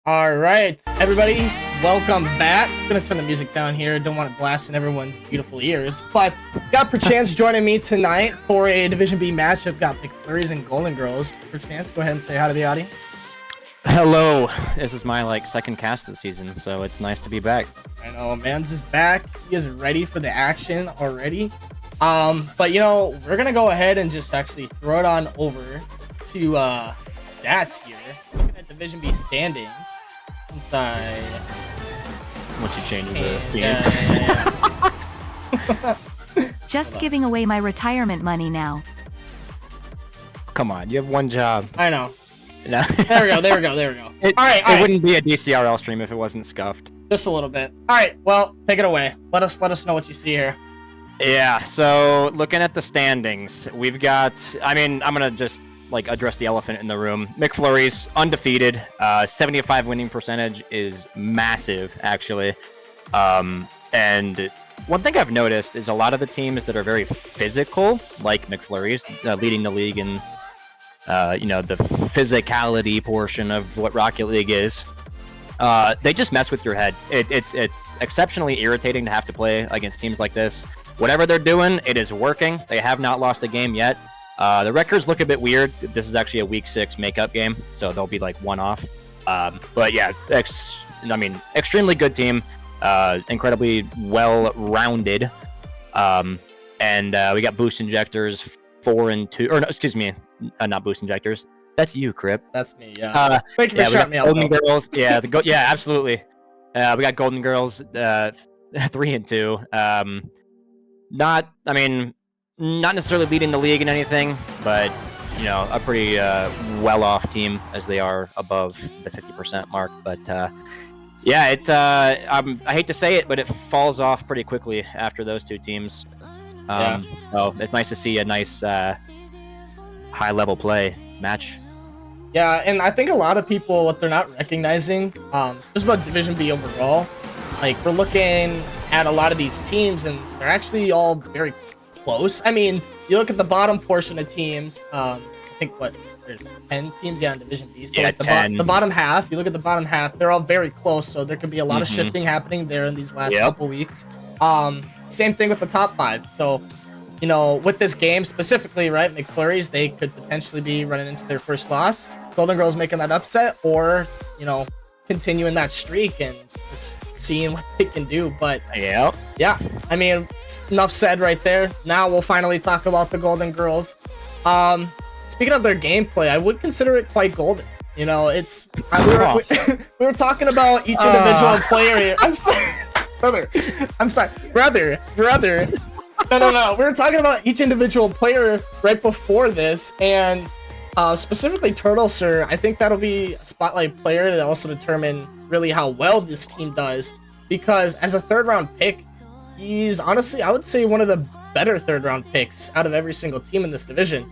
All right, everybody, welcome back. I'm gonna turn the music down here. Don't want it blasting everyone's beautiful ears, but got Perchance joining me tonight for a Division B matchup. Got McFleury's and Golden Girls. Perchance, go ahead and say hi to the audience. Hello. This is my second cast this season, so it's nice to be back. I know, Mans is back. He is ready for the action already. But you know, we're gonna go ahead and just actually throw it on over to stats here. Looking at Division B standings inside. Once you change the scene. Yeah. Just giving away my retirement money now. Come on, you have one job. I know. No. There we go. It, all right. It wouldn't be a DCRL stream if it wasn't scuffed. Just a little bit. All right. Well, take it away. Let us know what you see here. Yeah. So looking at the standings, we've got. I mean, I'm gonna just address the elephant in the room. McFleury's undefeated. 75 winning percentage is massive, actually. And one thing I've noticed is a lot of the teams that are very physical, like McFleury's, leading the league in the physicality portion of what Rocket League is. They just mess with your head. It's exceptionally irritating to have to play against teams like this. Whatever they're doing, it is working. They have not lost a game yet. The records look a bit weird. This is actually a week 6 makeup game, so they'll be one off. But yeah, extremely good team. Incredibly well-rounded. And we got boost injectors 4 and 2. Or no, excuse me, not boost injectors. That's you, Crip. That's me. Yeah. Thank you for shouting me out. Golden Girls. Yeah. Yeah, absolutely. We got Golden Girls 3 and 2. Not necessarily leading the league in anything, but a pretty well-off team as they are above the 50% mark. But yeah, I hate to say it, but it falls off pretty quickly after those two teams. So it's nice to see a nice high-level play match. Yeah, and I think a lot of people, what they're not recognizing, just about Division B overall, we're looking at a lot of these teams, and they're actually all very close. I mean, you look at the bottom portion of teams, I think, there's 10 teams, in Division B. So yeah, 10. The bottom half, you look at the bottom half, they're all very close, so there could be a lot of shifting happening there in these last couple weeks. Same thing with the top 5. So, with this game specifically, right, McFleury's, they could potentially be running into their first loss. Golden Girls making that upset, or, continuing that streak and just seeing what they can do. But yeah, I mean, enough said right there. Now we'll finally talk about the Golden Girls. Speaking of their gameplay, I would consider it quite golden. We were talking about each individual player here. I'm sorry, brother. No. We were talking about each individual player right before this, and specifically Turtle Sir. I think that'll be a spotlight player to also determine really how well this team does, because as a 3rd round pick, he's honestly, I would say, one of the better 3rd round picks out of every single team in this division.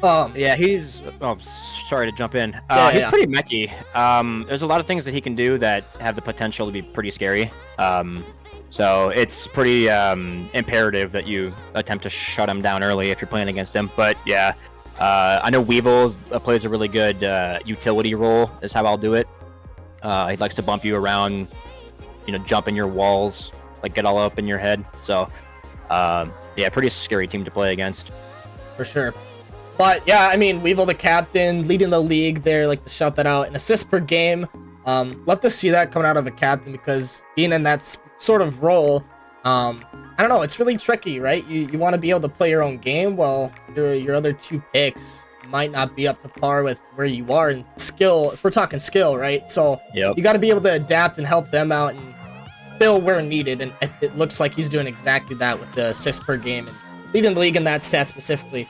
Yeah, he's. Oh, sorry to jump in. He's pretty mechy. There's a lot of things that he can do that have the potential to be pretty scary. So it's pretty imperative that you attempt to shut him down early if you're playing against him. But yeah, I know Weevil plays a really good utility role, is how I'll do it. He likes to bump you around, jump in your walls, get all up in your head. So yeah, pretty scary team to play against. For sure. But yeah, I mean, Weevil, the captain, leading the league there, to shout that out. An assist per game. Love to see that coming out of a captain, because being in that sort of role, I don't know, it's really tricky, right? You want to be able to play your own game, while your other 2 picks might not be up to par with where you are in skill, if we're talking skill, right? So you got to be able to adapt and help them out and fill where needed, and it looks like he's doing exactly that with the assists per game and leading the league in that stat specifically.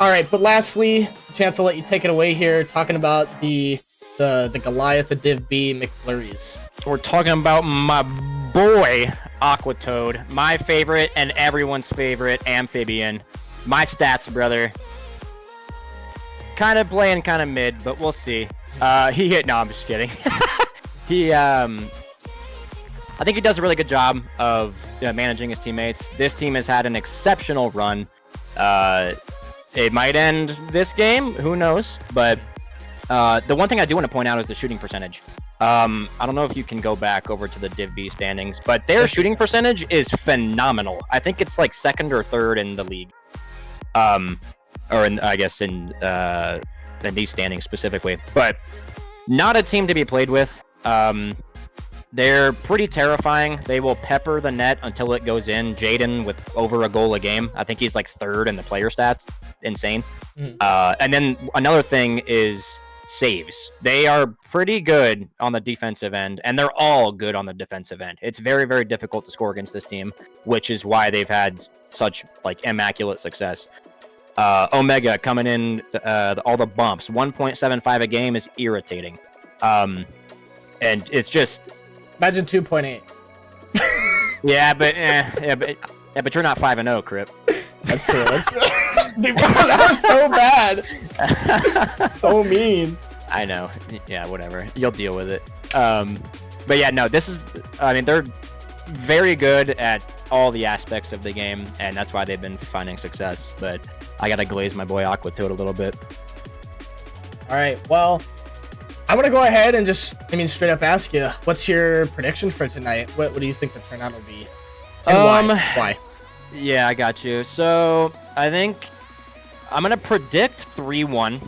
All right, but lastly, chance, I'll let you take it away here, talking about the Goliath of Div B, McFleury's. We're talking about my boy Aquatoad, my favorite and everyone's favorite amphibian. My stats, brother. Kind of playing kind of mid, but we'll see. He hit. No, I'm just kidding. I think he does a really good job of managing his teammates. This team has had an exceptional run. It might end this game, who knows? But the one thing I do want to point out is the shooting percentage. I don't know if you can go back over to the DIV standings, but their shooting percentage is phenomenal. I think it's like second or third in the league. Or I guess in these standings specifically, but not a team to be played with. They're pretty terrifying. They will pepper the net until it goes in. Jaden with over a goal a game. I think he's like third in the player stats. Insane. And then another thing is saves. They are pretty good on the defensive end, and they're all good on the defensive end. It's very, very difficult to score against this team, which is why they've had such like immaculate success. Omega coming in, all the bumps. 1.75 a game is irritating. And it's just... Imagine 2.8. but you're not 5-0, Crip. That's true. Dude, that was so bad. So mean. I know. Yeah, whatever. You'll deal with it. But yeah, no, this is... I mean, they're very good at all the aspects of the game, and that's why they've been finding success. But I gotta glaze my boy Aqua Toad a little bit. All right, well, I'm gonna go ahead and just, straight up ask you, what's your prediction for tonight? What do you think the turnout will be? And why? Yeah, I got you. So I think I'm gonna predict 3-1,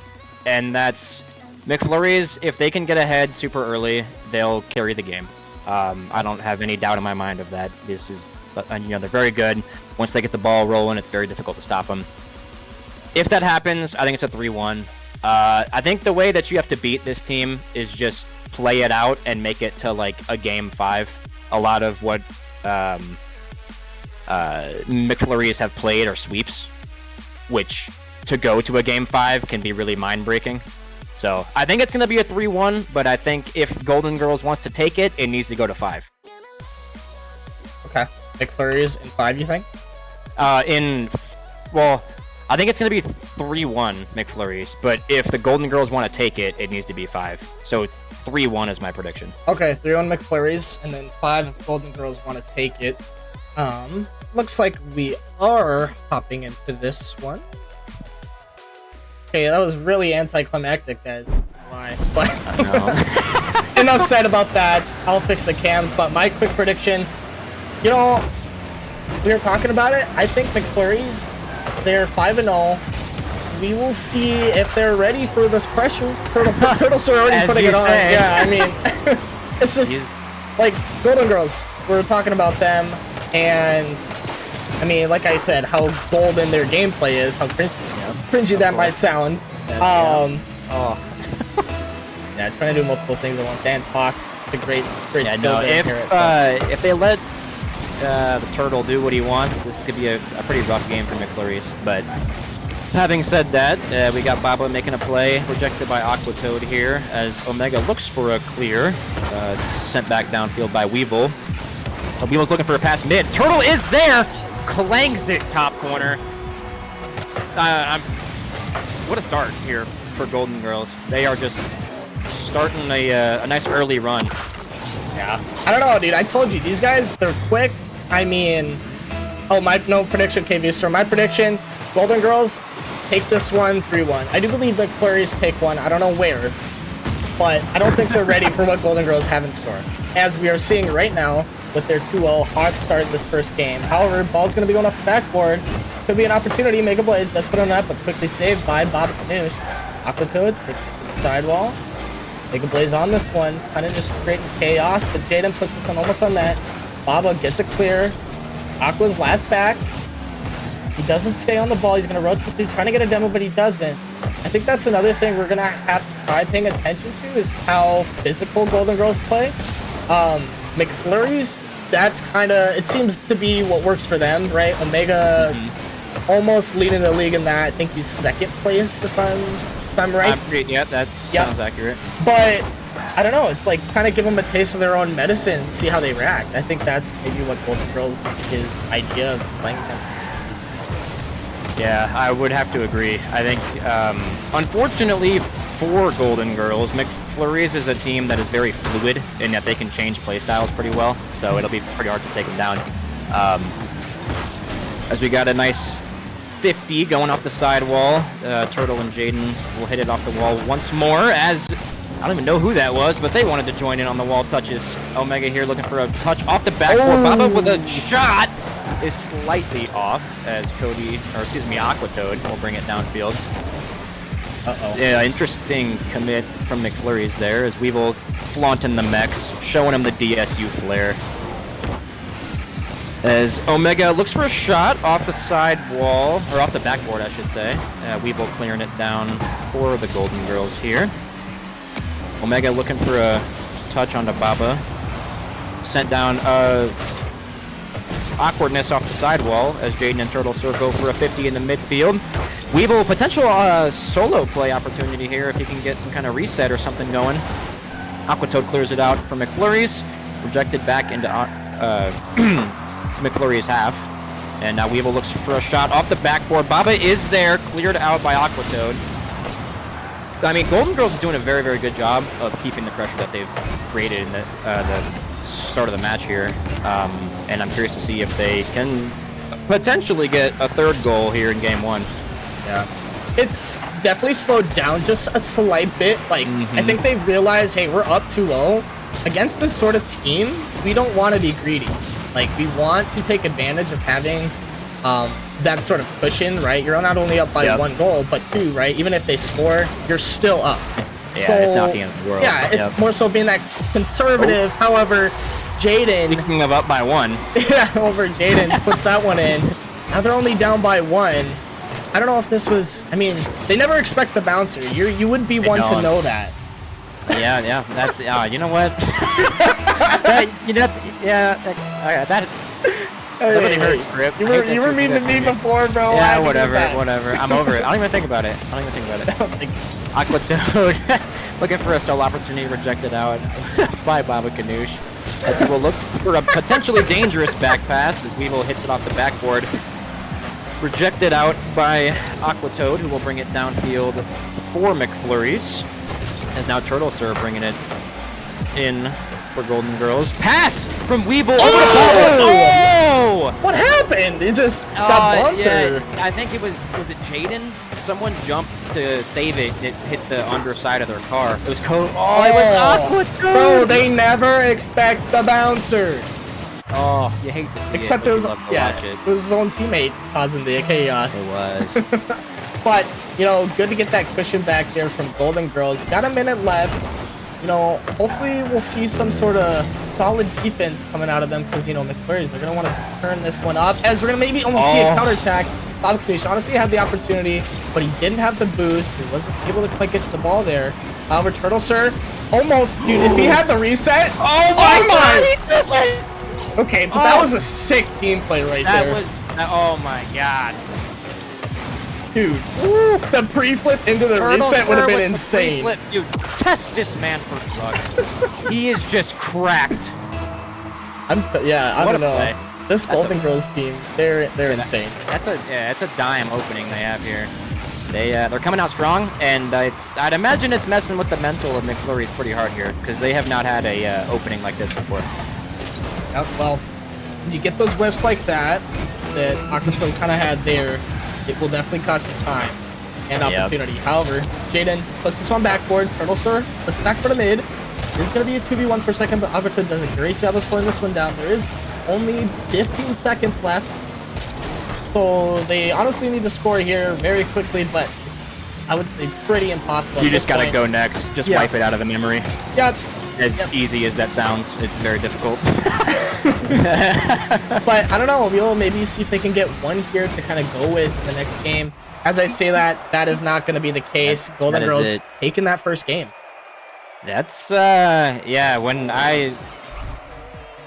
and that's McFleury's. If they can get ahead super early, they'll carry the game. I don't have any doubt in my mind of that. This is, they're very good. Once they get the ball rolling, it's very difficult to stop them. If that happens, I think it's a 3-1. I think the way that you have to beat this team is just play it out and make it to like a game 5. A lot of what McFleury's have played are sweeps, which to go to a game 5 can be really mind-breaking. So I think it's going to be a 3-1, but I think if Golden Girls wants to take it, it needs to go to 5. Okay. McFleury's in 5, you think? Well, I think it's going to be 3-1 McFleury's, but if the Golden Girls want to take it, it needs to be 5. So 3-1 is my prediction. Okay, 3-1 McFleury's, and then 5 if Golden Girls want to take it. Looks like we are hopping into this one. Okay, that was really anticlimactic, guys. Why? But enough said about that. I'll fix the cams, but my quick prediction, we were talking about it. I think McFleury's, they're 5-0. We will see if they're ready for this pressure. Turtles are already putting it on. Say. Yeah, it's just like Golden Girls. We're talking about them, and like I said, how golden their gameplay is, how cringy that might sound. Yeah, trying to do multiple things at once and talk. It's a great skill. If they let the turtle do what he wants, this could be a pretty rough game for McFleury's. But having said that, we got Baba making a play, rejected by Aqua Toad here, as Omega looks for a clear, sent back downfield by Weevil. Weevil's looking for a pass mid. Turtle is there, clangs it top corner. What a start here for Golden Girls. They are just starting a nice early run. Yeah. I don't know, dude. I told you, these guys, they're quick. No prediction, KV Store. My prediction, Golden Girls take this one 3-1. I do believe McFleury's take one. I don't know where, but I don't think they're ready for what Golden Girls have in store. As we are seeing right now with their 2-0 hot start this first game. However, ball's going to be going off the backboard. Could be an opportunity. Make a blaze. Does put on that, but quickly saved by Bob Canush. Aqua Toad takes it to the sidewall. Make a blaze on this one. Kind of just creating chaos, but Jaden puts this one almost on net. Baba gets it clear. Aqua's last back. He doesn't stay on the ball. He's going to rotate through, trying to get a demo, but he doesn't. I think that's another thing we're going to have to try paying attention to is how physical Golden Girls play. McFleury's, that's kind of, it seems to be what works for them, right? Omega almost leading the league in that. I think he's second place, if I'm right. Yeah, that sounds accurate. But I don't know. It's like kind of give them a taste of their own medicine and see how they react. I think that's maybe what Golden Girls' idea of playing against. Yeah, I would have to agree. I think, unfortunately for Golden Girls, McFleury's is a team that is very fluid in that they can change playstyles pretty well, so it'll be pretty hard to take them down. As we got a nice 50 going off the sidewall, Turtle and Jaden will hit it off the wall once more as I don't even know who that was, but they wanted to join in on the wall touches. Omega here looking for a touch off the backboard. Baba with a shot is slightly off as Aquatoad will bring it downfield. Uh-oh. Yeah, interesting commit from McFleury's there as Weevil flaunting the mechs, showing him the DSU flare. As Omega looks for a shot off the side wall, or off the backboard, I should say. Weevil clearing it down for the Golden Girls here. Omega looking for a touch onto Baba. Sent down awkwardness off the sidewall as Jaden and Turtle Sir go for a 50 in the midfield. Weevil, potential solo play opportunity here if he can get some kind of reset or something going. Aquatoad clears it out for McFleury's. Rejected back into McFleury's half. And now Weevil looks for a shot off the backboard. Baba is there, cleared out by Aquatoad. I mean, Golden Girls are doing a very, very good job of keeping the pressure that they've created in the start of the match here. And I'm curious to see if they can potentially get a third goal here in game one. Yeah. It's definitely slowed down just a slight bit. Like, I think they've realized, hey, we're up 2-0. Against this sort of team, we don't want to be greedy. Like, we want to take advantage of having that sort of cushion, right? You're not only up by 1 goal, but 2, right? Even if they score, you're still up. Yeah, so, it's not the end of the world. Yeah, it's more so being that conservative. However, Jaden... Speaking of up by 1. Yeah, over Jaden puts that one in. Now they're only down by 1. I don't know if this was... I mean, they never expect the bouncer. You would be one to know that. Yeah, that's... you know what? That really hurts, Grip. You were mean to me before, bro. Yeah, whatever. I'm over it. I don't even think about it. Aquatoad looking for a sell opportunity, rejected out by Baba Ganoush. As he will look for a potentially dangerous back pass as Weevil hits it off the backboard. Rejected out by Aquatoad, who will bring it downfield for McFleury's. As now Turtle Sir bringing it in for Golden Girls. Pass from Weevil over to Baba. Oh! What happened? It just got bumped. Yeah, I think it was it Jaden? Someone jumped to save it. It hit the underside of their car. It was it was Aquatoad. Bro, they never expect the bouncer. Oh, you hate to see Except it. it was his own teammate causing the chaos. It was. But, you know, good to get that cushion back there from Golden Girls. Got a minute left. You know, hopefully we'll see some sort of solid defense coming out of them because, you know, McFleury's, they're going to want to turn this one up as we're going to maybe almost see a counterattack. Baba Ganoush honestly had the opportunity, but he didn't have the boost. He wasn't able to quite get to the ball there. However, Turtle Sir, almost, dude, if he had the reset. Oh my God! Okay, but that was a sick team play right there. Oh my God. Dude, the pre-flip into the reset would have been insane. Dude, test this man for drugs. He is just cracked. I don't know. Play. This Golden Girls team, they're insane. That's a dime opening they have here. They're coming out strong, and I'd imagine it's messing with the mental of McFleury's pretty hard here because they have not had a opening like this before. Yep, well, when you get those whiffs like that Aquatoad kind of had there, it will definitely cost you time and opportunity. However, Jaden puts this one backboard. Turtle Sir puts it back for the mid. It's going to be a 2v1 per second, but Aquatoad does a great job of slowing this one down. There is only 15 seconds left. So they honestly need to score here very quickly, but I would say pretty impossible. You just got to go next. Just wipe it out of the memory. Yeah. As easy as that sounds, it's very difficult. But I don't know. We'll maybe see if they can get one here to kind of go with the next game. As I say that is not going to be the case. Golden Girls taking that first game. That's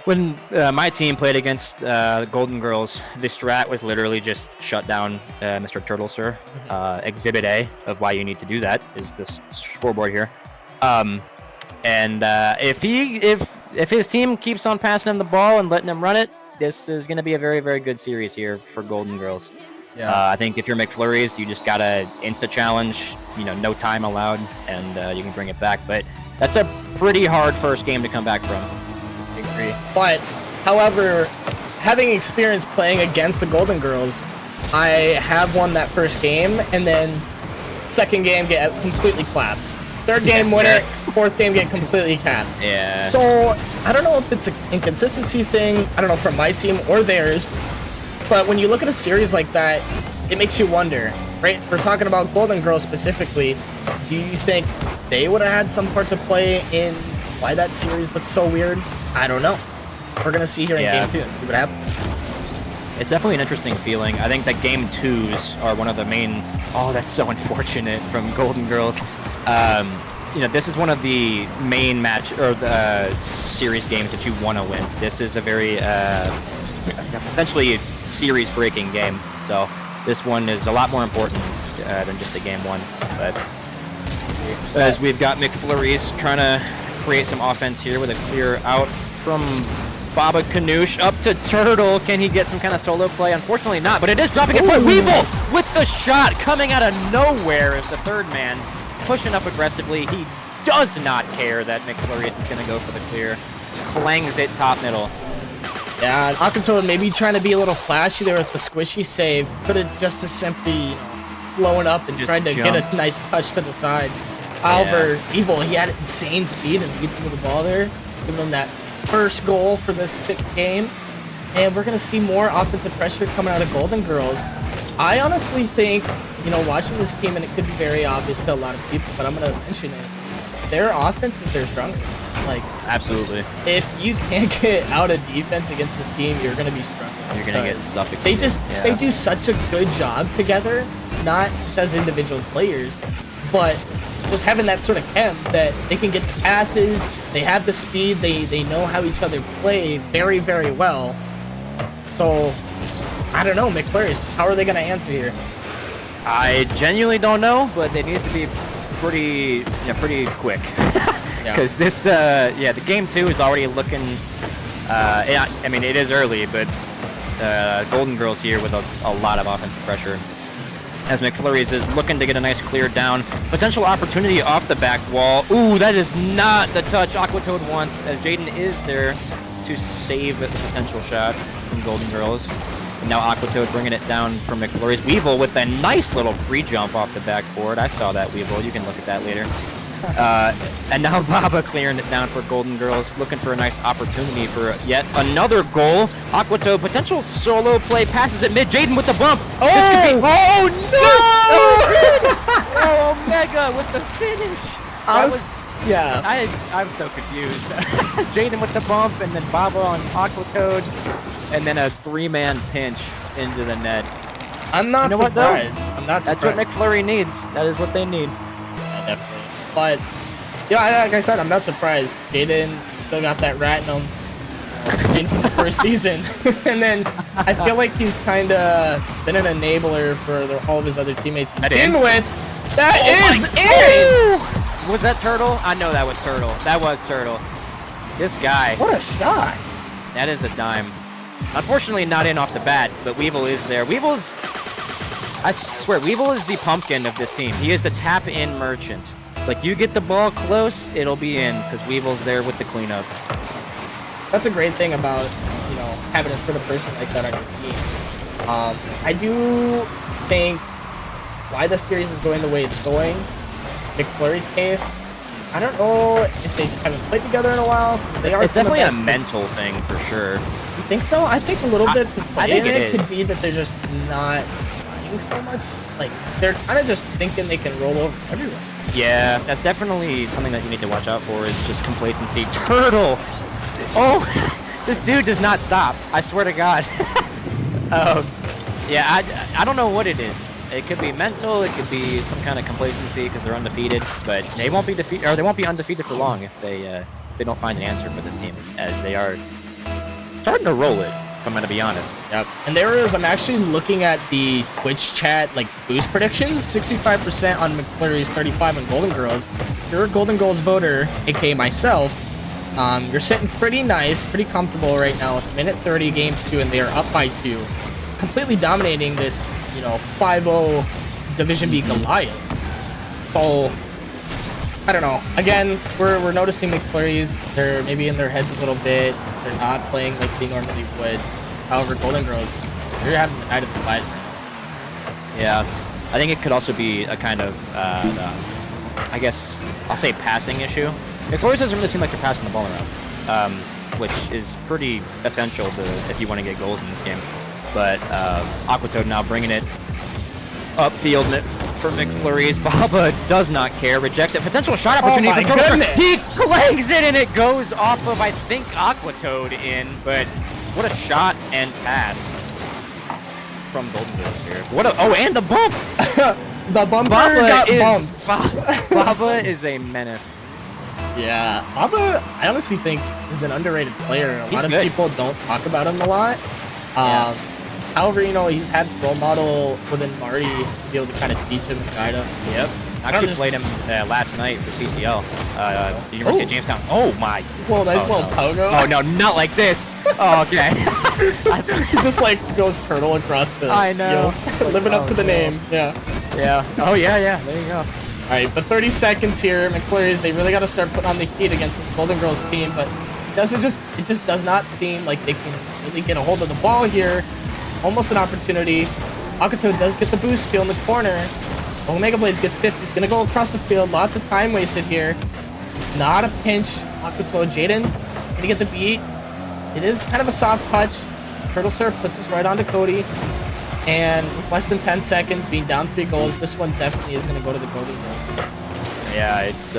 when my team played against Golden Girls, the strat was literally just shut down Mr. Turtle Sir. Exhibit A of why you need to do that is this scoreboard here. And if his team keeps on passing him the ball and letting him run it, this is going to be a very, very good series here for Golden Girls. Yeah. I think if you're McFleury's, you just got to insta-challenge, no time allowed, and you can bring it back. But that's a pretty hard first game to come back from. I agree. But, however, having experience playing against the Golden Girls, I have won that first game, and then second game get completely clapped. Third game, win it. Fourth game, get completely capped. Yeah. So, I don't know if it's an inconsistency thing, I don't know, from my team or theirs, but when you look at a series like that, it makes you wonder, right? We're talking about Golden Girls specifically. Do you think they would have had some part to play in why that series looked so weird? I don't know. We're going to see here in game 2 and see what happens. It's definitely an interesting feeling. I think that game 2s are one of the main... Oh, that's so unfortunate from Golden Girls. You know, this is one of the main match or the series games that you want to win. This is a very potentially series-breaking game. So this one is a lot more important than just a game 1. But as we've got McFleury's trying to create some offense here with a clear out from Baba Kanoosh up to Turtle. Can he get some kind of solo play? Unfortunately not, but it is dropping it for Weevil with the shot coming out of nowhere as the third man pushing up aggressively. He does not care that McFleury's is going to go for the clear. Clangs it top middle. Yeah, Akato maybe trying to be a little flashy there with the squishy save. Could have just as simply blown up and Just tried to jumped. get a nice touch to the side. However, Evil, he had insane speed and beat him with the ball there, giving him that first goal for this 5th game. And we're going to see more offensive pressure coming out of Golden Girls. I honestly think, you know, watching this team, and it could be very obvious to a lot of people, but I'm going to mention it, their offense is their strong suit. Like, Absolutely. if you can't get out of defense against this team, you're going to be struggling. You're going to get suffocated. They just, Yeah. they do such a good job together, not just as individual players, but just having that sort of chem that they can get the passes, they have the speed, they know how each other play very, very well. So, I don't know, McFleury's, how are they going to answer here? I genuinely don't know, but it needs to be pretty quick. Because this, the game 2 is already looking, I mean, it is early, but Golden Girls here with a lot of offensive pressure. As McFleury's is looking to get a nice clear down. Potential opportunity off the back wall. Ooh, that is not the touch Aquatoad wants, as Jaden is there to save a potential shot from Golden Girls. And now Aquatoad bringing it down from McFleury's. Weevil with a nice little free jump off the backboard. I saw that, Weevil. You can look at that later. And now Baba clearing it down for Golden Girls, looking for a nice opportunity for yet another goal. Aquatoad, potential solo play, passes it mid. Jaden with the bump. Oh! This could be, oh no! Oh, Omega with the finish. I'm so confused. Jaden with the bump, and then Baba on Aquatoad, and then a 3-man pinch into the net. I'm not You know what, though? surprised. I'm not That's surprised. what McFleury needs. That is what they need. Yeah, definitely. But, yeah, like I said, I'm not surprised. Jaden still got that rat in him in the first season. And then I feel like he's kind of been an enabler for all of his other teammates he's been with. That is it! Was that Turtle? I know that was Turtle. That was Turtle. This guy. What a shot. That is a dime. Unfortunately, not in off the bat, but Weevil is there. Weevil's... I swear, Weevil is the pumpkin of this team. He is the tap-in merchant. Like, you get the ball close, it'll be in, because Weevil's there with the cleanup. That's a great thing about, you know, having a sort of person like that on your team. I do think why the series is going the way it's going, McFleury's case, I don't know if they haven't played together in a while. It's definitely a mental thing, for sure. You think so? I think a little bit to play I think in it is. could be that they're just not trying so much. Like, they're kind of just thinking they can roll over everyone. Yeah, that's definitely something that you need to watch out for, is just complacency. Turtle! Oh, this dude does not stop. I swear to God. Yeah, I don't know what it is. It could be mental. It could be some kind of complacency because they're undefeated. But they won't be defeated, or they won't be undefeated for long if they don't find an answer for this team, as they are starting to roll it. If I'm gonna be honest. Yep. And I'm actually looking at the Twitch chat like boost predictions. 65% on McFleury's, 35 on Golden Girls. If you're a Golden Girls voter, aka myself, you're sitting pretty nice, pretty comfortable right now with minute 30 game 2, and they are up by 2, completely dominating this, you know, 5-0 Division B Goliath. So I don't know. Again, we're noticing McFleury's, they're maybe in their heads a little bit. They're not playing like they normally would. However, Golden Girls, they're having the night of their lives right now. Yeah, I think it could also be a kind of I guess I'll say passing issue. McFleury's doesn't really seem like they're passing the ball around, which is pretty essential if you want to get goals in this game. But Aquatoad now bringing it upfield for McFleury's. Baba does not care, rejects it. Potential shot opportunity for Turtle. He clangs it and it goes off of, I think, Aquatoad in, but what a shot and pass from Golden Girls here. And the bump! The bumper got bumped. Baba is a menace. Yeah, Baba, I honestly think is an underrated player. A lot of people don't talk about him a lot. However, you know, he's had role model within Marty to be able to kind of teach him and guide him. Yep. I actually played him last night for CCL, the University of Jamestown. Oh my! Whoa, nice little pogo. Oh no, not like this. Oh, okay. He just like goes turtle across the. I know. Living up to the name. Yeah. Yeah. Oh yeah. There you go. All right, but 30 seconds here. McFleury's, they really got to start putting on the heat against this Golden Girls team, but it just does not seem like they can really get a hold of the ball here. Almost an opportunity. Aquatoad does get the boost steal in the corner. Omega Blaze gets 50. It's going to go across the field. Lots of time wasted here. Not a pinch. Aquatoad, Jaden going to get the beat. It is kind of a soft touch. Turtle Surf puts this right onto Cody. And with less than 10 seconds, being down 3 goals, this one definitely is going to go to the Golden Girls. Yeah, it's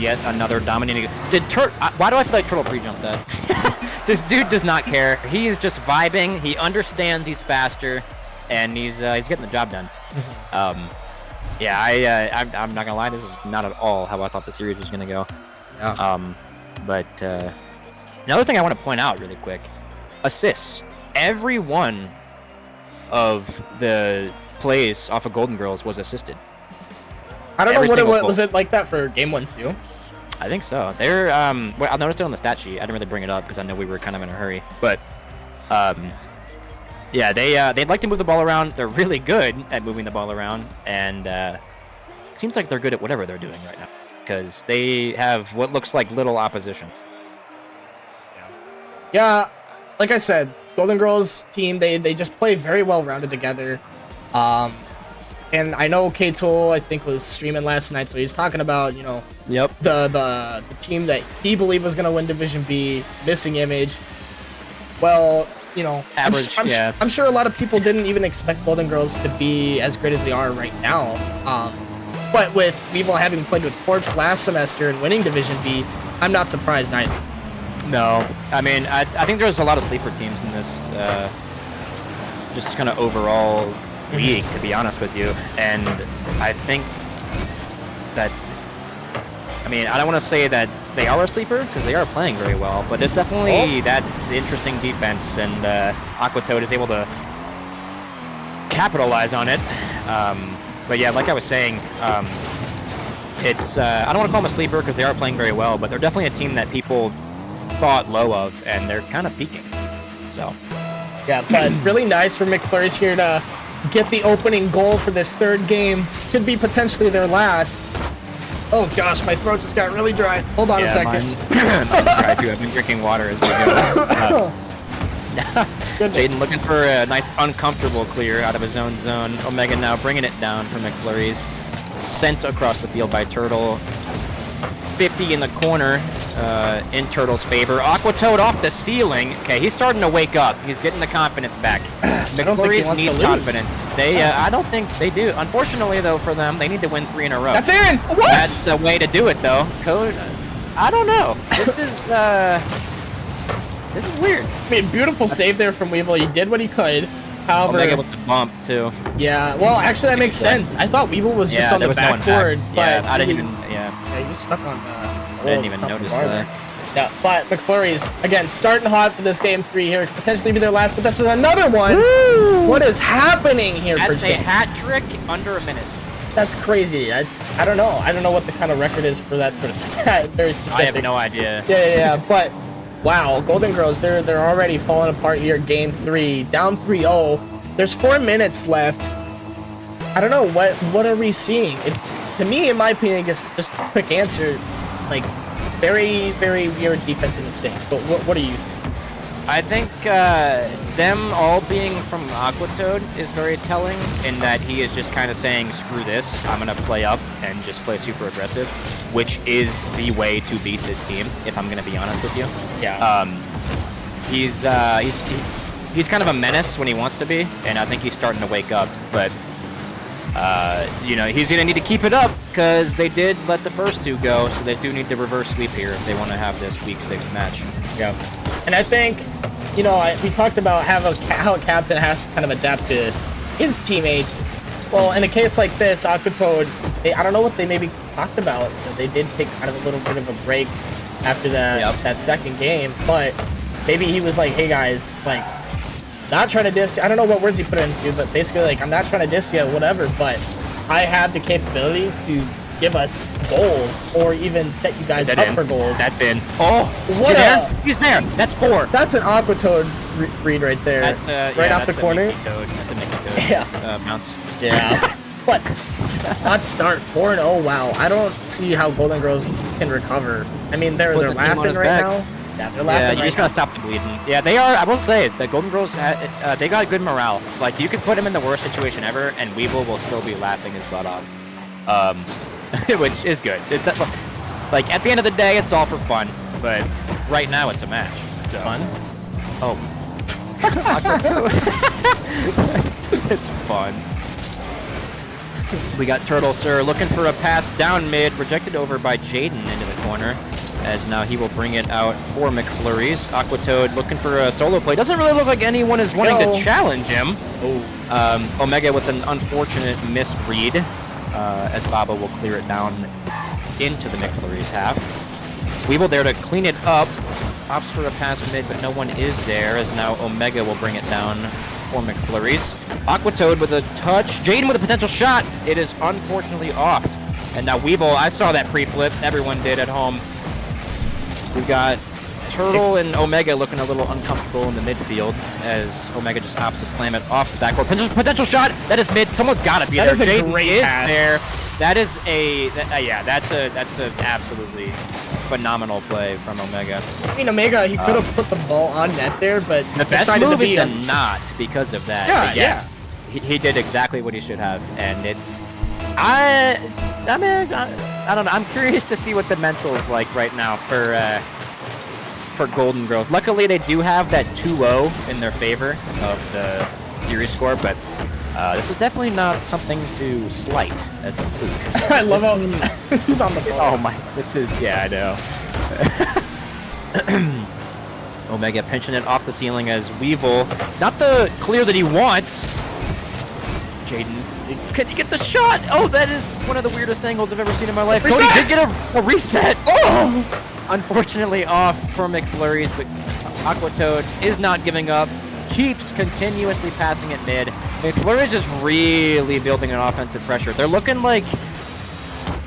yet another dominating. Why do I feel like Turtle pre-jumped that? This dude does not care. He is just vibing. He understands he's faster, and he's getting the job done. Yeah, I'm not gonna lie. This is not at all how I thought the series was gonna go. Yeah. But another thing I want to point out really quick: assists. Every one of the plays off of Golden Girls was assisted. I don't know what it was. It like that for game 1 too? I think so. They're well, I noticed it on the stat sheet. I didn't really bring it up because I know we were kind of in a hurry. But yeah, they'd like to move the ball around. They're really good at moving the ball around, and it seems like they're good at whatever they're doing right now because they have what looks like little opposition. Yeah, like I said, Golden Girls team, they just play very well rounded together. And I know K-Tool, I think, was streaming last night, so he's talking about, you know, the team that he believed was going to win Division B, Missing Image. Well, you know, I'm sure a lot of people didn't even expect Golden Girls to be as great as they are right now. But with Weevil having played with Corpse last semester and winning Division B, I'm not surprised either. No, I mean, I think there's a lot of sleeper teams in this, just kind of overall league, to be honest with you, and I think that, I mean, I don't want to say that they are a sleeper because they are playing very well, but it's definitely that's interesting defense, and Aquatoad is able to capitalize on it. But yeah, like I was saying, it's I don't want to call them a sleeper because they are playing very well, but they're definitely a team that people thought low of, and they're kind of peaking. So yeah, but really nice for McFleury's here to get the opening goal for this third game. Could be potentially their last. Oh gosh, my throat just got really dry. Hold on a second. Mine's dry too. I've been drinking water as we go. Jaden looking for a nice uncomfortable clear out of his own zone. Omega now bringing it down for McFleury's. Sent across the field by Turtle. 50 in the corner in Turtle's favor. Aquatoad off the ceiling. Okay, he's starting to wake up. He's getting the confidence back. McFleury's needs confidence. I don't think they do. Unfortunately, though, for them, they need to win 3 in a row. That's in! What? That's a way to do it, though. Code, I don't know. This is weird. I mean, beautiful save there from Weevil. He did what he could. However, Omega with the bump, too. Yeah, well, actually, that makes sense. I thought Weevil was just on the backboard, but I didn't even, he was stuck on I didn't even notice that. Yeah, but McFleury's, again, starting hot for this game 3 here. Could potentially be their last, but this is another one. Woo! What is happening here for James? That's a hat trick under a minute. That's crazy. I don't know. I don't know what the kind of record is for that sort of stat. It's very specific. I have no idea. Yeah. But, wow, Golden Girls, they're already falling apart here. Game 3, down 3-0. There's 4 minutes left. I don't know. What are we seeing? To me, in my opinion, just a quick answer, like, very, very weird defensive mistakes. But what are you seeing? I think them all being from Aquatoad is very telling in that he is just kind of saying, screw this, I'm going to play up and just play super aggressive, which is the way to beat this team, if I'm going to be honest with you. Yeah. He's kind of a menace when he wants to be, and I think he's starting to wake up, but you know, he's going to need to keep it up because they did let the first two go, so they do need to reverse sweep here if they want to have this Week 6 match. Yeah. And I think, you know, we talked about how a captain has to kind of adapt to his teammates. Well, in a case like this, Aquatoad, I don't know what they maybe talked about. They did take kind of a little bit of a break after that second game, but maybe he was like, hey guys, like, not trying to diss you. I don't know what words he put it into, but basically, like, I'm not trying to diss you, whatever, but I have the capability to give us goals or even set you guys up for goals. That's in. Oh, what He's there. That's 4. That's an Aquatoad read right there. That's, right off the corner. That's a Mickey Toad. Yeah. Bounce. Yeah. But hot start, 4-0. Wow. I don't see how Golden Girls can recover. I mean, they're laughing right now. Yeah, they're laughing. Yeah, you just gotta stop the bleeding. Yeah, they are. I will say the Golden Girls, they got good morale. Like, you could put them in the worst situation ever, and Weevil will still be laughing his butt off. Which is good. Like, at the end of the day, it's all for fun. But right now, it's a match. So. Fun? Oh. It's fun. We got Turtle Sir looking for a pass down mid, rejected over by Jaden into the corner, as now he will bring it out for McFleury's. Aquatoad looking for a solo play. Doesn't really look like anyone is wanting to challenge him. Oh. Omega with an unfortunate misread, as Baba will clear it down into the McFleury's half. Weevil there to clean it up. Opts for a pass mid, but no one is there, as now Omega will bring it down for McFleury's. Aquatoad with a touch. Jaden with a potential shot. It is unfortunately off. And now Weevil, I saw that pre-flip. Everyone did at home. We've got Turtle and Omega looking a little uncomfortable in the midfield as Omega just opts to slam it off the backboard. Potential shot. That is mid. Someone's got to be there. That is a Jaden great pass. There. That is that's a absolutely phenomenal play from Omega. I mean, Omega, he could have put the ball on net there, but the best move is to not because of that. Yeah, but yes, he did exactly what he should have, and it's I mean, I don't know. I'm curious to see what the mental is like right now for Golden Girls. Luckily, they do have that 2-0 in their favor of the series score, but this is definitely not something to slight as a fluke. I love how he's on the ball. Oh my, this is, yeah, I know. Omega pinching it off the ceiling as Weevil, not the clear that he wants. Jaden, can you get the shot? Oh, that is one of the weirdest angles I've ever seen in my life. Reset! Cody did get a reset. Oh! Unfortunately off for McFleury's, but Aquatoad is not giving up. Keeps continuously passing it mid. McFleury's is really building an offensive pressure. They're looking like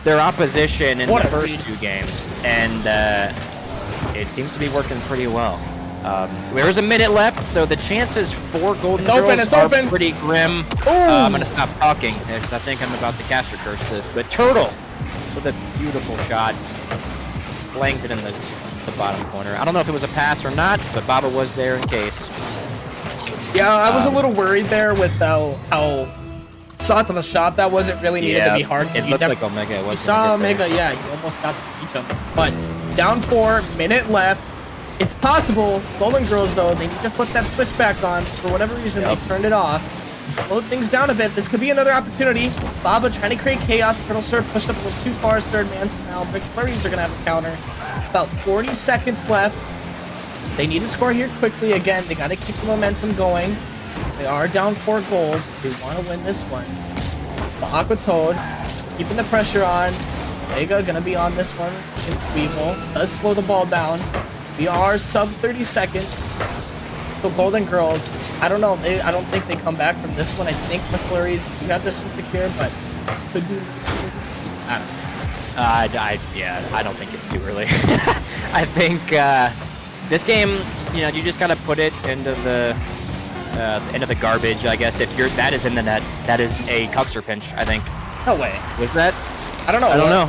their opposition in the first 2 games, and it seems to be working pretty well. There's a minute left, so the chances for Golden Girls are pretty grim. I'm going to stop talking because I think I'm about to caster curse this, but Turtle with a beautiful shot. Langs it in the bottom corner. I don't know if it was a pass or not, but Baba was there in case. Yeah, I was a little worried there with how soft of a shot that wasn't really needed to be hard. It looked like Omega. You saw Omega, yeah, you almost got each of them. But down 4, minute left. It's possible. Golden Girls, though, they need to flip that switch back on. For whatever reason, they turned it off and slowed things down a bit. This could be another opportunity. Baba trying to create chaos. Turtle Surf pushed up a little too far as third man. So now McFleury's are going to have a counter. About 40 seconds left. They need to score here quickly. Again, they got to keep the momentum going. They are down 4 goals. They want to win this one. The Aquatoad keeping the pressure on. Vega going to be on this one against Weevil. Does slow the ball down. We are sub 30 seconds. So Golden Girls, I don't know. I don't think they come back from this one. I think McFleury's, you got this one secure, but could be. I don't know. I don't think it's too early. I think this game, you know, you just gotta put it into the garbage, I guess. If that is in the net, that is a Cuxer pinch, I think. No way. Was that? I don't know. I don't know.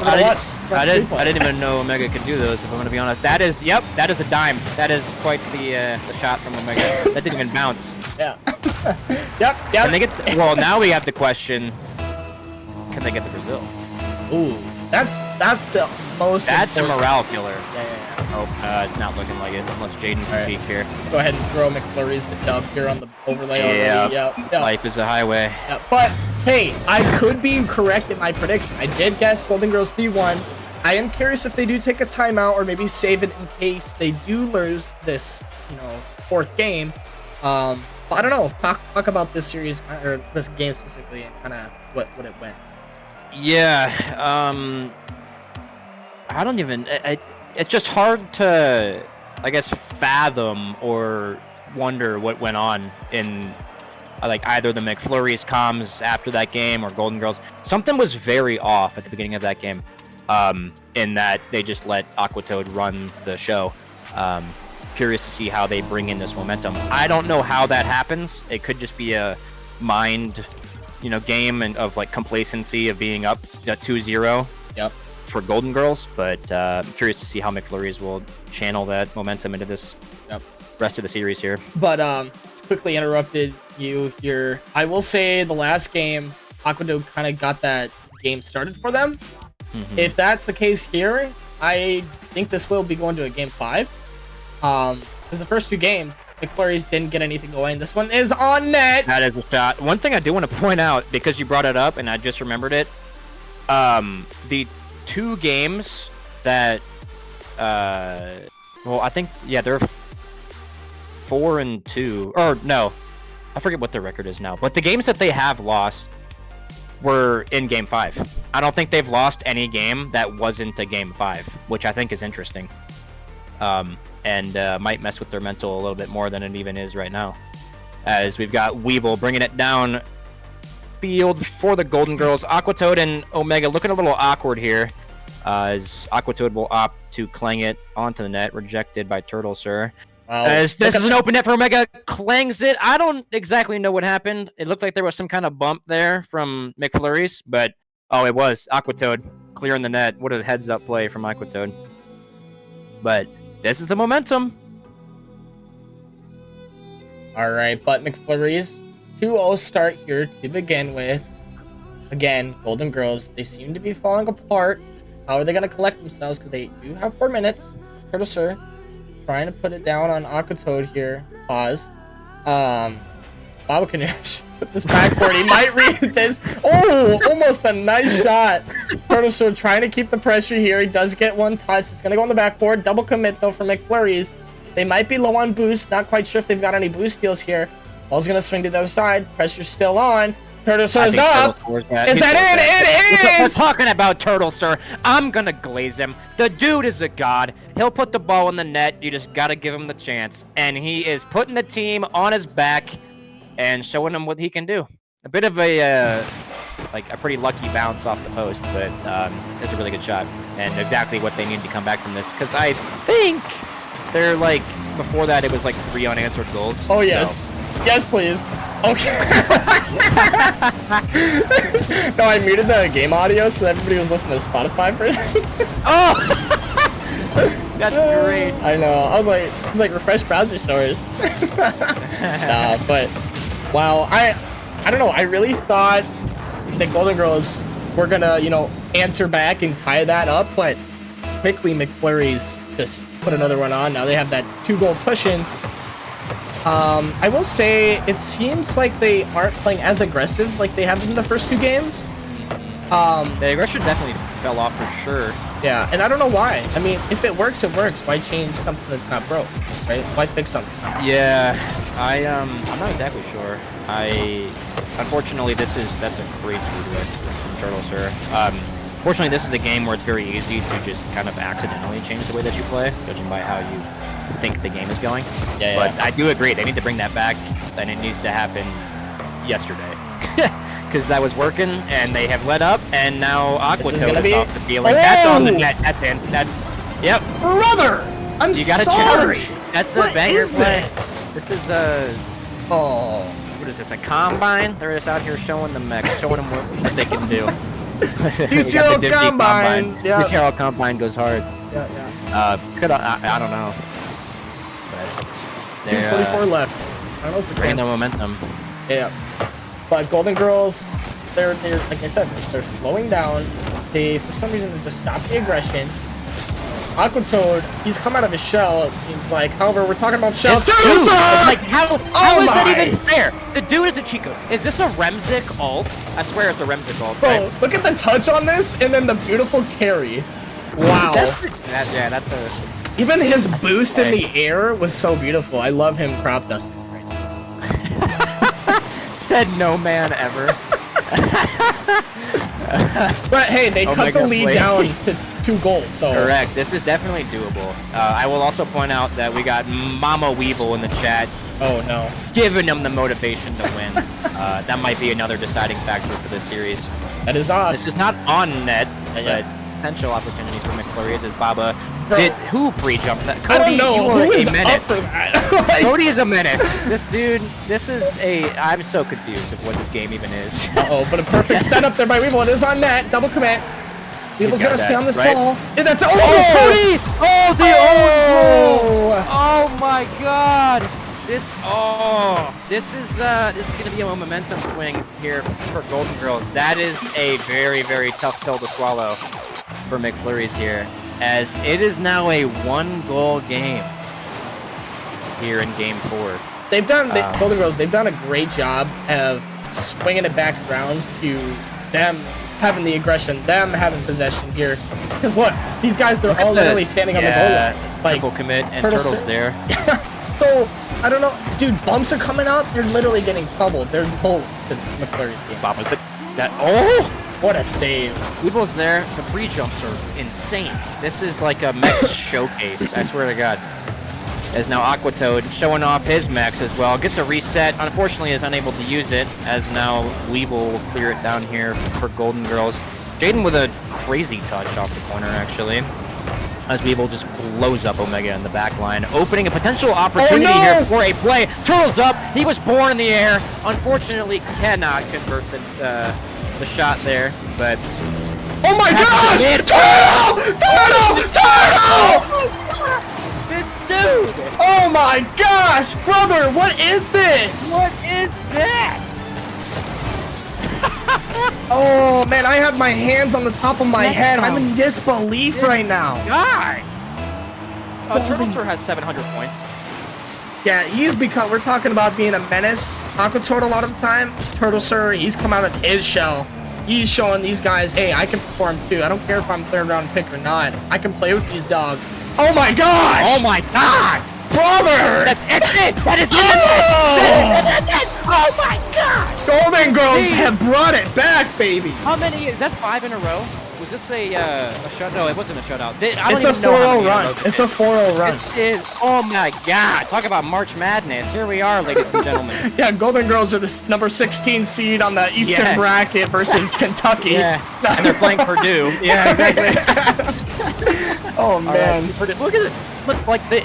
I didn't even know Omega could do those. If I'm gonna be honest, that is a dime. That is quite the shot from Omega. That didn't even bounce. Yeah. Yep. Can they get? Well, now we have the question: can they get the Brazil? Ooh, that's the most. That's a important. morale killer. Yeah. Oh, it's not looking like it unless Jaden can peek here. Go ahead and throw McFleury's the dub here on the overlay already. Yep. Life is a highway. Yeah, but hey, I could be incorrect in my prediction. I did guess Golden Girls 3-1. I am curious if they do take a timeout or maybe save it in case they do lose this, fourth game. But I don't know. Talk about this series or this game specifically and kind of what it went. Yeah. I don't even. It's just hard to, I guess, fathom or wonder what went on in like either the McFleury's comms after that game or Golden Girls. Something was very off at the beginning of that game, in that they just let Aquatoad run the show. Curious to see how they bring in this momentum. I don't know how that happens. It could just be a mind, game and of like complacency of being up 2-0. Yep. For Golden Girls, but I'm curious to see how McFleury's will channel that momentum into this rest of the series here. But quickly interrupted you here. I will say the last game, Aquatoad kind of got that game started for them. Mm-hmm. If that's the case here, I think this will be going to a game 5. Because the first 2 games, McFleury's didn't get anything going. This one is on net. That is a shot. One thing I do want to point out, because you brought it up and I just remembered it, the 2 games that I think they're 4-2, or no, I forget what their record is now, but the games that they have lost were in game 5. I don't think they've lost any game that wasn't a game 5, which I think is interesting, and might mess with their mental a little bit more than it even is right now, as we've got Weevil bringing it down field for the Golden Girls. Aquatoad and Omega looking a little awkward here, as Aquatoad will opt to clang it onto the net, rejected by Turtle Sir. Wow. As this is an open net for Omega, clangs it. I don't exactly know what happened. It looked like there was some kind of bump there from McFleury's, but it was Aquatoad clearing the net. What a heads-up play from Aquatoad. But this is the momentum. All right, but McFleury's 2-0 start here to begin with. Again, Golden Girls, they seem to be falling apart. How are they going to collect themselves? Because they do have 4 minutes. Turtle Sir trying to put it down on Aquatoad here. Pause. Babakanush with his backboard. He might read this. Oh, almost a nice shot. Turtle Sir trying to keep the pressure here. He does get one touch. It's going to go on the backboard. Double commit, though, for McFleury's. They might be low on boost. Not quite sure if they've got any boost deals here. Ball's going to swing to the other side. Pressure's still on. Turtle Sir's up. Is that it? It is! We're talking about Turtle Sir. I'm going to glaze him. The dude is a god. He'll put the ball in the net. You just got to give him the chance. And he is putting the team on his back and showing them what he can do. A bit of a pretty lucky bounce off the post, but it's a really good shot. And exactly what they need to come back from this. Because I think they're before that it was 3 unanswered goals. Oh, yes. So. Yes, please. Okay. No, I muted the game audio so everybody was listening to Spotify for a second. Oh! That's great. I know. I was like refresh browser stores. Nah, but wow. I don't know. I really thought the Golden Girls were gonna, answer back and tie that up, but quickly McFleury's just put another one on. Now they have that 2-goal cushion. I will say it seems like they aren't playing as aggressive like they have in the first 2 games. The aggression definitely fell off for sure. Yeah, and I don't know why. I mean, if it works, it works. Why change something that's not broke, right? Why fix something? Yeah, I'm not exactly sure. Unfortunately, that's a crazy redirect from Turtle Sir. Fortunately, this is a game where it's very easy to just kind of accidentally change the way that you play, judging by how you think the game is going. Yeah, but I do agree, they need to bring that back, and it needs to happen yesterday. Because that was working, and they have let up, and now Aquatoad is off the ceiling. That's on the net. That's in. Yep. Brother! You gotta sorry! That's a banger play. This is what is this, a combine? They're just out here showing the mech, showing them what they can do. DCRL combines. Yeah. DCRL combine goes hard. Yeah. I don't know. But they're 244 left. I don't know if bringing the momentum. Yeah. But Golden Girls, they're like I said, they're slowing down. They for some reason just stop the aggression. Aquatoad, he's come out of his shell, it seems like. However, we're talking about shells. Like, how is that even my! fair? The dude is a cheat code. Is this a Remzik ult? I swear it's a Remzik ult. Bro, Right? look at the touch on this, and then the beautiful carry. Wow. That's a... Even his boost in the air was so beautiful. I love him crop dusting right now. Said no man ever. But hey, they cut the lead down to 2 goals, so... Correct. This is definitely doable. I will also point out that we got Mama Weevil in the chat. Oh, no. Giving them the motivation to win. That might be another deciding factor for this series. That is odd. This is not on net, Yeah. but potential opportunity for McFleury's as Baba Bro. who pre-jumped that? I don't know. Who is a menace. up for that? Like, Cody is a menace. This dude, this is a... I'm so confused of what this game even is. uh-oh, but a perfect setup there by Weevil. It is on net. Double commit. Weevil's gonna stay on this ball. Yeah, that's... Oh, Cody! Oh, the oh! Oh my God! This is gonna be a momentum swing here for Golden Girls. That is a very, very tough pill to swallow for McFleury's here, as it is now a 1-goal game here in Game 4. They've done Golden Girls. They've done a great job of swinging it back around to them having the aggression, them having possession here. Because look, these guys, they're all literally standing on the goal line. Like, triple commit and Turtle's there. So, I don't know. Dude, bumps are coming up. They're literally getting pummeled. They're both the McFleury's game. What a save. Weevil's there. The free jumps are insane. This is like a mech showcase, I swear to God. As now Aquatoad showing off his mechs as well. Gets a reset. Unfortunately is unable to use it, as now Weevil will clear it down here for Golden Girls. Jaden with a crazy touch off the corner, actually. As Weevil just blows up Omega in the back line, opening a potential opportunity here for a play. Turtle's up. He was born in the air. Unfortunately, cannot convert the shot there, but... Oh my God! Turtle! This dude! Oh my gosh, brother, what is this? What is that? Oh man, I have my hands on the top of my head. I'm in disbelief right now. Guy! Turtle has 700 points. Yeah, he's become, we're talking about being a menace. Aquatoad a lot of the time. Turtle Sir, he's come out of his shell. He's showing these guys, hey, I can perform too. I don't care if I'm third round pick or not. I can play with these dogs. Oh my gosh! Oh my God! Brother! That's it! That is it! Oh my God! Golden Girls have brought it back, baby! How many? Is that 5 in a row? Was this a shut? No, it wasn't a shutout. It's a 4-0 run. It's a 4-0 run. This is, oh my God! Talk about March Madness. Here we are, ladies and gentlemen. Yeah, Golden Girls are the number 16 seed on the Eastern bracket versus Kentucky. Yeah, and they're playing Purdue. Yeah, exactly. Oh man! Right. Look at it. Look like the.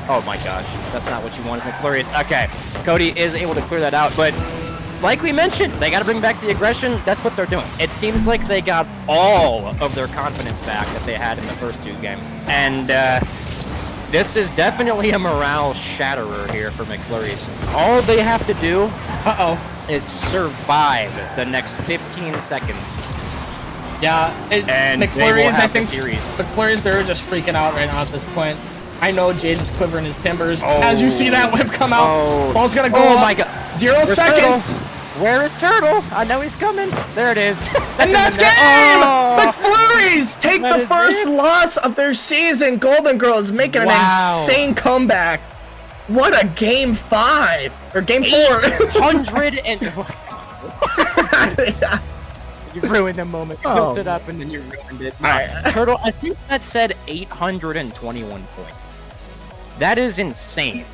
Oh my gosh, that's not what you want, McFleury's. Okay, Cody is able to clear that out, but like we mentioned, they got to bring back the aggression. That's what they're doing. It seems like they got all of their confidence back that they had in the first 2 games, and this is definitely a morale shatterer here for McFleury's. All they have to do, is survive the next 15 seconds. Yeah, and McFleury's, I think, series. McFleury's, they're just freaking out right now at this point. I know Jaden's quivering his timbers. As you see that whip come out, ball's gonna go up. Oh my God. 0 seconds. Turtle? Where is Turtle? I know he's coming. There it is. And that's game! McFleury's take the first loss of their season. Golden Girls making an insane comeback. What a game 5 or game 4. 100 and you ruined the moment. You built it up and then you ruined it. Turtle, I think that said 821 points. That is insane.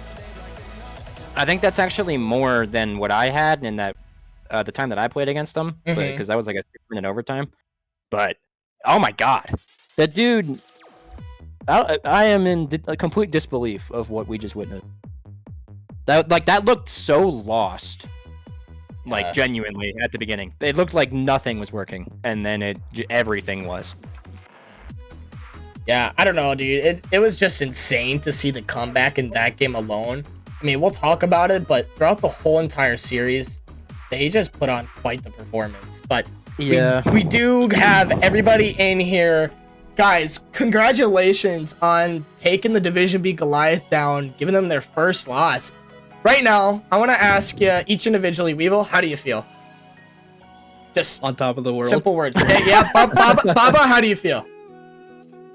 I think that's actually more than what I had in that the time that I played against them, because that was like a 6-minute overtime. But oh my God, that dude! I am in a complete disbelief of what we just witnessed. That looked so lost. like genuinely at the beginning. It looked like nothing was working, and then everything was. Yeah, I don't know, dude. It was just insane to see the comeback in that game alone. I mean, we'll talk about it, but throughout the whole entire series, they just put on quite the performance. But we do have everybody in here. Guys, congratulations on taking the Division B Goliath down, giving them their first loss. Right now, I want to ask you each individually, Weevil, how do you feel? Just on top of the world. Simple words. Okay, yeah, Baba, how do you feel?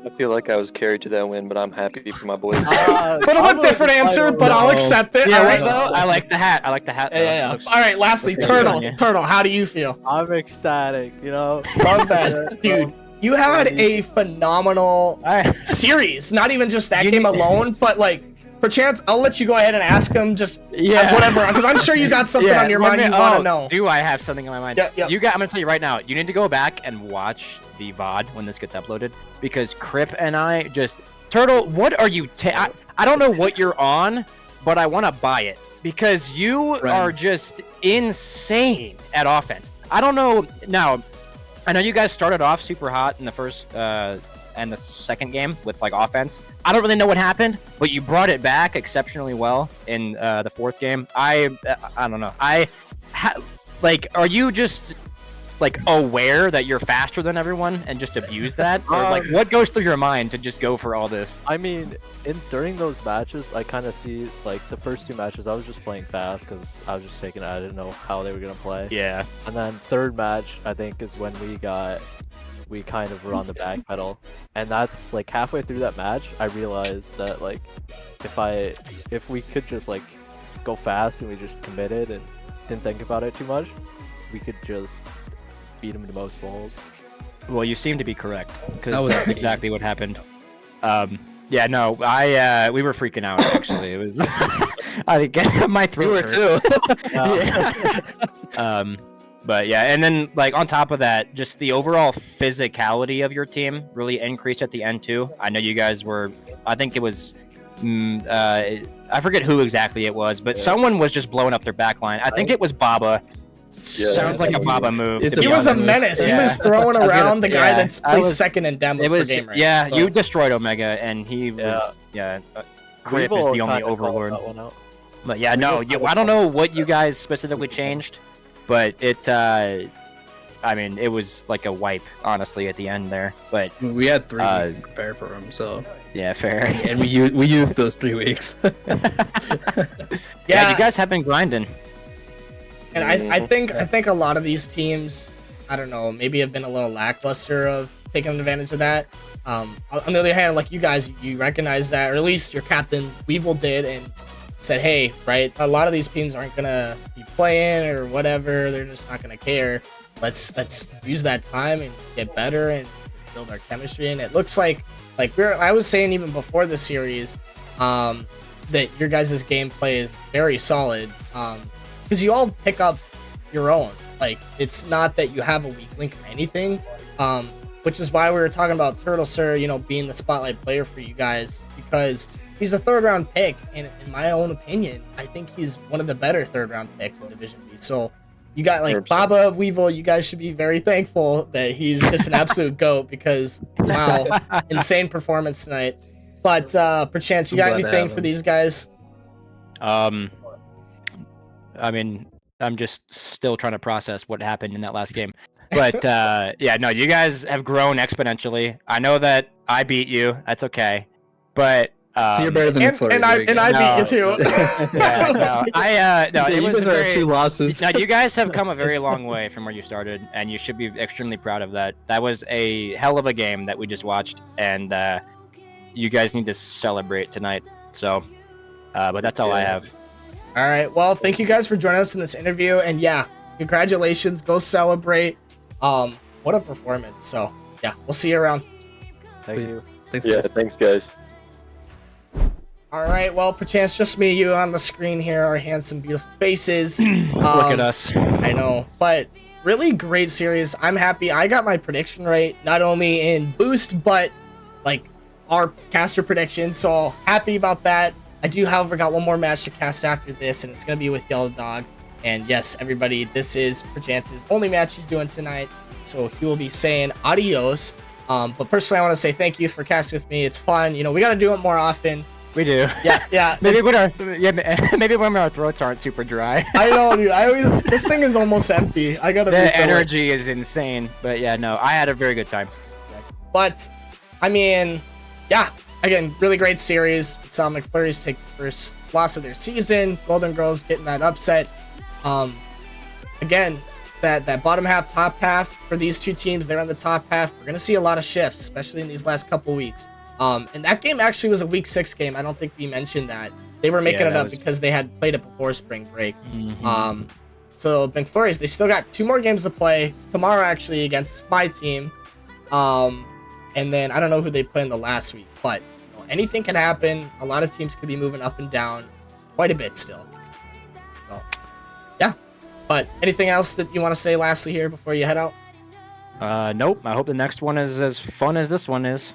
I feel like I was carried to that win, but I'm happy for my boys. A little bit different answer, but I'll accept it. Yeah, All right. I like the hat. I like the hat. Though. Yeah. All right, lastly, Turtle, how do you feel? I'm ecstatic, you know. Love that. Dude, you had a phenomenal series. Not even just that game alone, but like, perchance, I'll let you go ahead and ask him just whatever, because I'm sure you got something on your mind you want to know. Do I have something on my mind? Yeah. I'm going to tell you right now, you need to go back and watch the VOD when this gets uploaded, because Crip and I just... Turtle, what are you... I don't know what you're on, but I want to buy it, because you are just insane at offense. I don't know... Now, I know you guys started off super hot in the first... and the second game with like offense. I don't really know what happened, but you brought it back exceptionally well in the fourth game. I don't know. Are you just like aware that you're faster than everyone and just abuse that, or like what goes through your mind to just go for all this? I mean, during those matches, I kind of see like the first two matches I was just playing fast because I was just taking it. I didn't know how they were gonna play. Yeah. And then third match, I think, is when we kind of were on the back pedal, and that's like halfway through that match I realized that like if we could just like go fast and we just committed and didn't think about it too much, we could just beat him to most balls. Well, you seem to be correct, because that's exactly what happened. Yeah, no, we were freaking out actually. It was I think my throat. We were too. Yeah. But yeah, and then like on top of that, just the overall physicality of your team really increased at the end too. I know you guys were, I think it was, I forget who exactly it was, but someone was just blowing up their back line. I think it was Baba. Sounds like a Baba move. He was a menace. He was throwing around the guy that's placed second in demos per game right now. Yeah, you destroyed Omega, and he was, Crip is the only overlord. But yeah, no, I don't know what you guys specifically changed. But I mean, it was like a wipe, honestly, at the end there. But we had 3 weeks to prepare for him, so yeah, fair. And we used those 3 weeks. Yeah, you guys have been grinding. And I think a lot of these teams, I don't know, maybe have been a little lackluster of taking advantage of that. On the other hand, like you guys, you recognize that, or at least your captain Weevil did, and said, hey, right, a lot of these teams aren't gonna be playing or whatever, they're just not gonna care. Let's use that time and get better and build our chemistry. And it looks like I was saying even before the series, that your guys' gameplay is very solid, because you all pick up your own. Like, it's not that you have a weak link or anything, which is why we were talking about Turtle Sir, you know, being the spotlight player for you guys, because he's a third-round pick, and in my own opinion, I think he's one of the better third-round picks in Division B. So you got, like, 100%. Baba, Weevil, you guys should be very thankful that he's just an absolute GOAT, because, wow, insane performance tonight. But, perchance, you got anything for these guys? I mean, I'm just still trying to process what happened in that last game. But, yeah, no, you guys have grown exponentially. I know that I beat you. That's okay. But... so you're better than McFleury's. And I beat you too. Yeah, no, you guys are 2 losses. Now, you guys have come a very long way from where you started, and you should be extremely proud of that. That was a hell of a game that we just watched, and you guys need to celebrate tonight. So, but that's all I have. All right. Well, thank you guys for joining us in this interview, and yeah, congratulations. Go celebrate. What a performance. So, yeah, we'll see you around. Thank you. Thanks, yeah, guys. thanks, guys. All right, well, perchance just me and you on the screen here, our handsome, beautiful faces. Look at us. I know, but really great series. I'm happy. I got my prediction right, not only in Boost, but like our caster predictions, so happy about that. I do, however, got one more match to cast after this, and it's going to be with Yellow Dog. And yes, everybody, this is Perchance's only match he's doing tonight, so he will be saying adios. But personally, I want to say thank you for casting with me. It's fun. You know, we got to do it more often. We do. Yeah. maybe when our throats aren't super dry. I know, dude. This thing is almost empty. I gotta. The energy is insane. But yeah, no, I had a very good time. But I mean, yeah. Again, really great series. We saw McFleury's take the first loss of their season. Golden Girls getting that upset. Again, that bottom half, top half for these two teams, they're on the top half. We're gonna see a lot of shifts, especially in these last couple weeks. And that game actually was a week 6 game. I don't think we mentioned that. They were making it up because they had played it before spring break. So McFleury's, they still got 2 more games to play tomorrow, actually, against my team. And then I don't know who they played in the last week, but you know, anything can happen. A lot of teams could be moving up and down quite a bit still. So yeah. But anything else that you want to say lastly here before you head out? Nope. I hope the next one is as fun as this one is.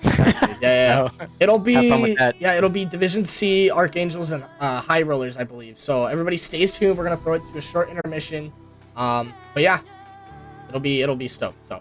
Yeah. So, it'll be have fun with that. Yeah, it'll be Division C, Archangels, and High Rollers, I believe. So everybody stays tuned. We're gonna throw it to a short intermission. But yeah, it'll be stoked. So